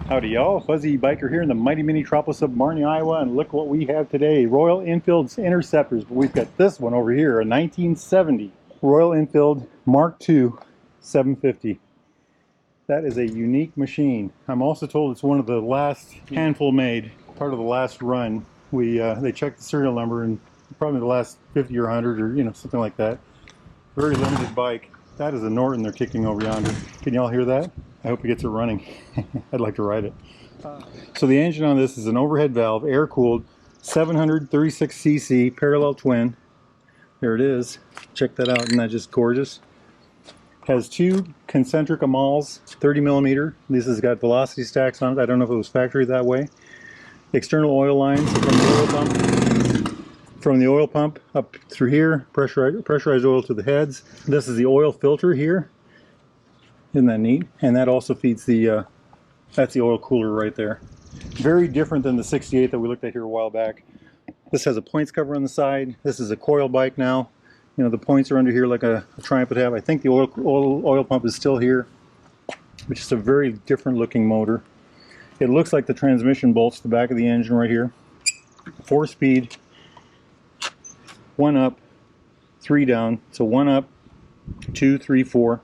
Howdy y'all, Fuzzy Biker here in the mighty metropolis of Marnie, Iowa, and look what we have today. Royal Enfield's Interceptors, but we've got this one over here, a 1970 Royal Enfield Mark II 750. That is a unique machine. I'm also told it's one of the last handful made, part of the last run. They checked the serial number and probably the last 50 or 100 or something like that. Very limited bike. That is a Norton they're kicking over yonder. Can y'all hear that? I hope it gets it running. I'd like to ride it. So the engine on this is an overhead valve, air-cooled, 736cc parallel twin. There it is. Check that out. Isn't that just gorgeous? Has two concentric amals, 30 millimeter. This has got velocity stacks on it. I don't know if it was factory that way. External oil lines from the oil pump. From the oil pump up through here, pressurized oil to the heads. This is the oil filter here. Isn't that neat? And that also feeds the, that's the oil cooler right there. Very different than the 68 that we looked at here a while back. This has a points cover on the side. This is a coil bike now. The points are under here like a Triumph would have. I think the oil pump is still here, which is a very different looking motor. It looks like the transmission bolts, the back of the engine right here. 4-speed, 1 up, 3 down. So 1 up, 2, 3, 4.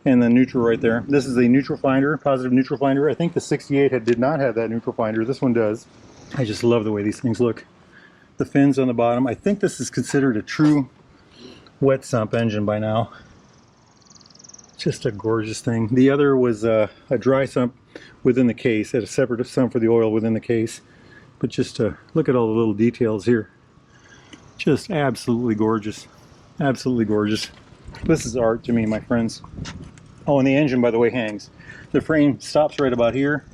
And the neutral right there. This is a neutral finder, positive neutral finder. I think the 68 did not have that neutral finder. This one does. I just love the way these things look. The fins on the bottom. I think this is considered a true wet sump engine by now. Just a gorgeous thing. The other was a dry sump within the case. It had a separate sump for the oil within the case. But just look at all the little details here. Just absolutely gorgeous. Absolutely gorgeous. This is art to me, my friends. Oh, and the engine, by the way, hangs. The frame stops right about here.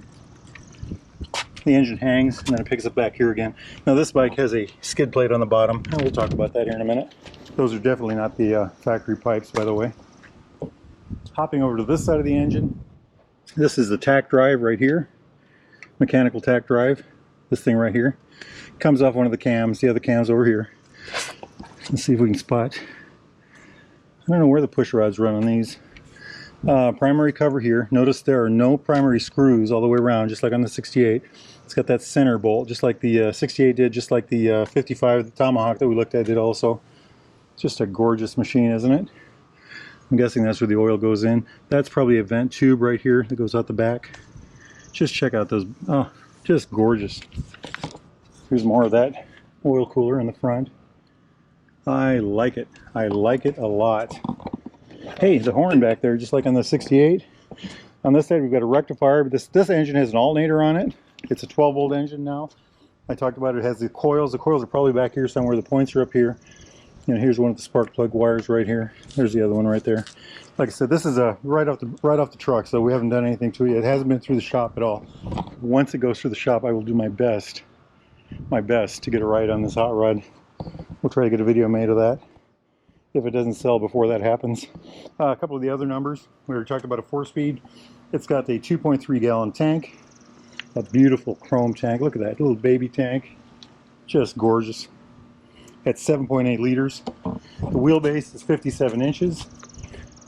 The engine hangs, and then it picks up back here again. Now, this bike has a skid plate on the bottom, and we'll talk about that here in a minute. Those are definitely not the factory pipes, by the way. Hopping over to this side of the engine, this is the tack drive right here. Mechanical tack drive. This thing right here. Comes off one of the cams. The other cam's over here. Let's see if we can spot. I don't know where the push rods run on these. Primary cover here. Notice there are no primary screws all the way around, just like on the 68. It's got that center bolt, just like the 68 did, just like the 55, the Tomahawk that we looked at did also. Just a gorgeous machine, isn't it? I'm guessing that's where the oil goes in. That's probably a vent tube right here that goes out the back. Just check out those. Oh, just gorgeous. Here's more of that oil cooler in the front. I like it. I like it a lot. Hey, the horn back there, just like on the 68. On this side, we've got a rectifier, but this engine has an alternator on it. It's a 12-volt engine now. I talked about it has the coils. The coils are probably back here somewhere. The points are up here. Here's one of the spark plug wires right here. There's the other one right there. Like I said, this is right off the truck, so we haven't done anything to it. It hasn't been through the shop at all. Once it goes through the shop, I will do my best to get a ride on this hot rod. We'll try to get a video made of that if it doesn't sell before that happens. A couple of the other numbers. We were talking about a 4-speed. It's got a 2.3 gallon tank. A beautiful chrome tank. Look at that little baby tank. Just gorgeous. It's 7.8 liters. The wheelbase is 57 inches.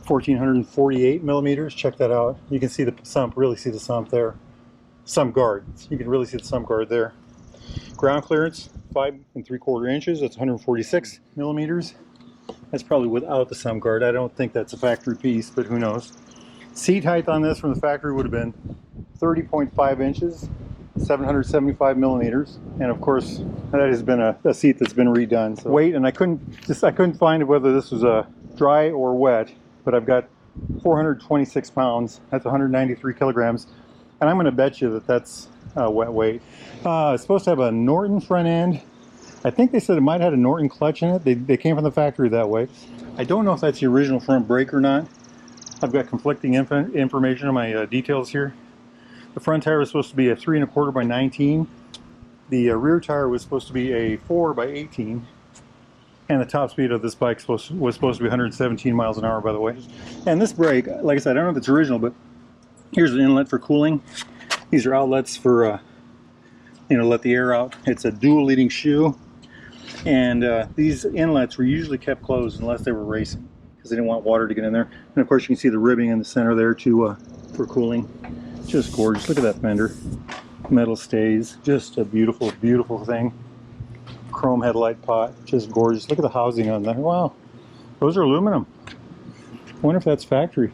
1,448 millimeters. Check that out. You can see the sump, really see the sump there. Sump guard. You can really see the sump guard there. Ground clearance, 5 3/4 inches. That's 146 millimeters. That's probably without the sump guard. I don't think that's a factory piece, but who knows. Seat height on this from the factory would have been 30.5 inches, 775 millimeters. And of course, that has been a seat that's been redone. So weight, and I couldn't find whether this was a dry or wet, but I've got 426 pounds. That's 193 kilograms. And I'm going to bet you that that's wet weight. It's supposed to have a Norton front end. I think they said it might have had a Norton clutch in it. They came from the factory that way. I don't know if that's the original front brake or not. I've got conflicting information on my details here. The front tire was supposed to be a 3 1/4 by 19. The rear tire was supposed to be a 4 by 18. And the top speed of this bike was supposed to be 117 miles an hour, by the way. And this brake, like I said, I don't know if it's original, but here's an inlet for cooling. These are outlets for, let the air out. It's a dual leading shoe. And these inlets were usually kept closed unless they were racing, because they didn't want water to get in there. And of course, you can see the ribbing in the center there for cooling. Just gorgeous. Look at that fender. Metal stays. Just a beautiful, beautiful thing. Chrome headlight pot. Just gorgeous. Look at the housing on that. Wow. Those are aluminum. I wonder if that's factory.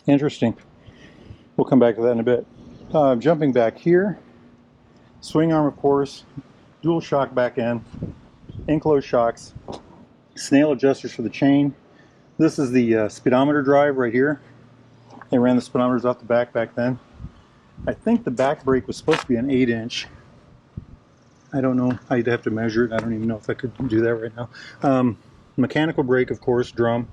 Interesting. We'll come back to that in a bit. Jumping back here. Swing arm, of course. Dual shock back end. Enclosed shocks. Snail adjusters for the chain. This is the speedometer drive right here. They ran the speedometers off the back then. I think the back brake was supposed to be an 8-inch. I don't know. I'd have to measure it. I don't even know if I could do that right now. Mechanical brake, of course, drum.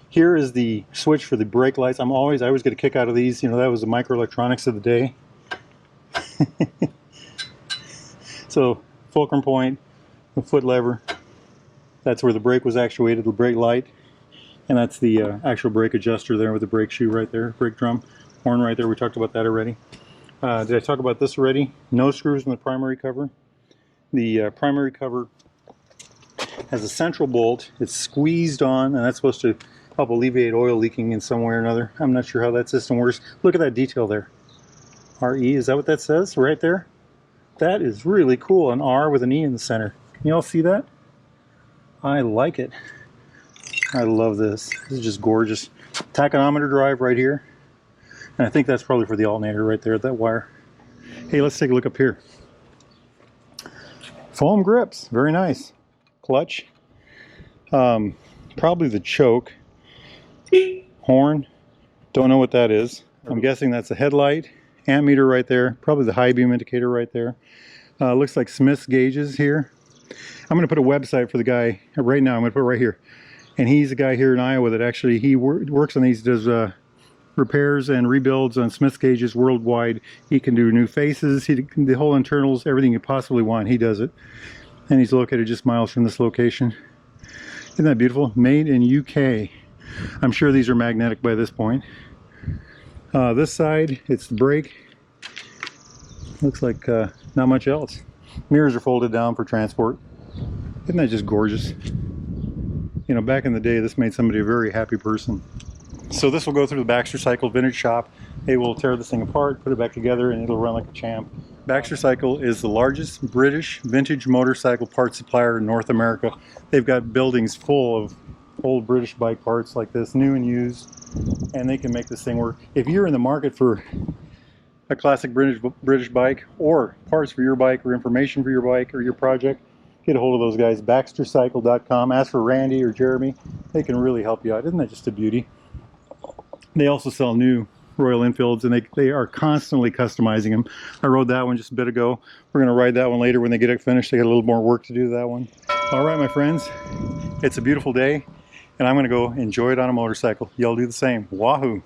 Here is the switch for the brake lights. I always get a kick out of these. You know, that was the microelectronics of the day. So, fulcrum point, the foot lever. That's where the brake was actuated, the brake light. And that's the actual brake adjuster there with the brake shoe right there, brake drum. Horn right there, we talked about that already. Did I talk about this already? No screws in the primary cover. The primary cover has a central bolt. It's squeezed on, and that's supposed to help alleviate oil leaking in some way or another. I'm not sure how that system works. Look at that detail there. RE, is that what that says right there? That is really cool, an R with an E in the center. Can you all see that? I like it. I love this. This is just gorgeous. Tachometer drive right here. And I think that's probably for the alternator right there, that wire. Hey, let's take a look up here. Foam grips, very nice. Clutch. Probably the choke. Horn. Don't know what that is. I'm guessing that's a headlight. Amp meter right there. Probably the high beam indicator right there. Looks like Smith's gauges here. I'm going to put a website for the guy right now. I'm going to put it right here. And he's a guy here in Iowa that actually, he works on these, does repairs and rebuilds on Smith's gauges worldwide. He can do new faces, the whole internals, everything you possibly want, he does it. And he's located just miles from this location. Isn't that beautiful? Made in UK. I'm sure these are magnetic by this point. This side, it's the brake. Looks like not much else. Mirrors are folded down for transport. Isn't that just gorgeous? You know, back in the day, this made somebody a very happy person. So this will go through the Baxter Cycle vintage shop. They will tear this thing apart, put it back together, and it'll run like a champ. Baxter Cycle is the largest British vintage motorcycle parts supplier in North America. They've got buildings full of old British bike parts like this, new and used, and they can make this thing work. If you're in the market for a classic British bike, or parts for your bike, or information for your bike or your project, get a hold of those guys, baxtercycle.com. Ask for Randy or Jeremy. They can really help you out. Isn't that just a beauty? They also sell new Royal Enfields, and they are constantly customizing them. I rode that one just a bit ago. We're going to ride that one later when they get it finished. They got a little more work to do to that one. All right, my friends, it's a beautiful day, and I'm going to go enjoy it on a motorcycle. Y'all do the same. Wahoo!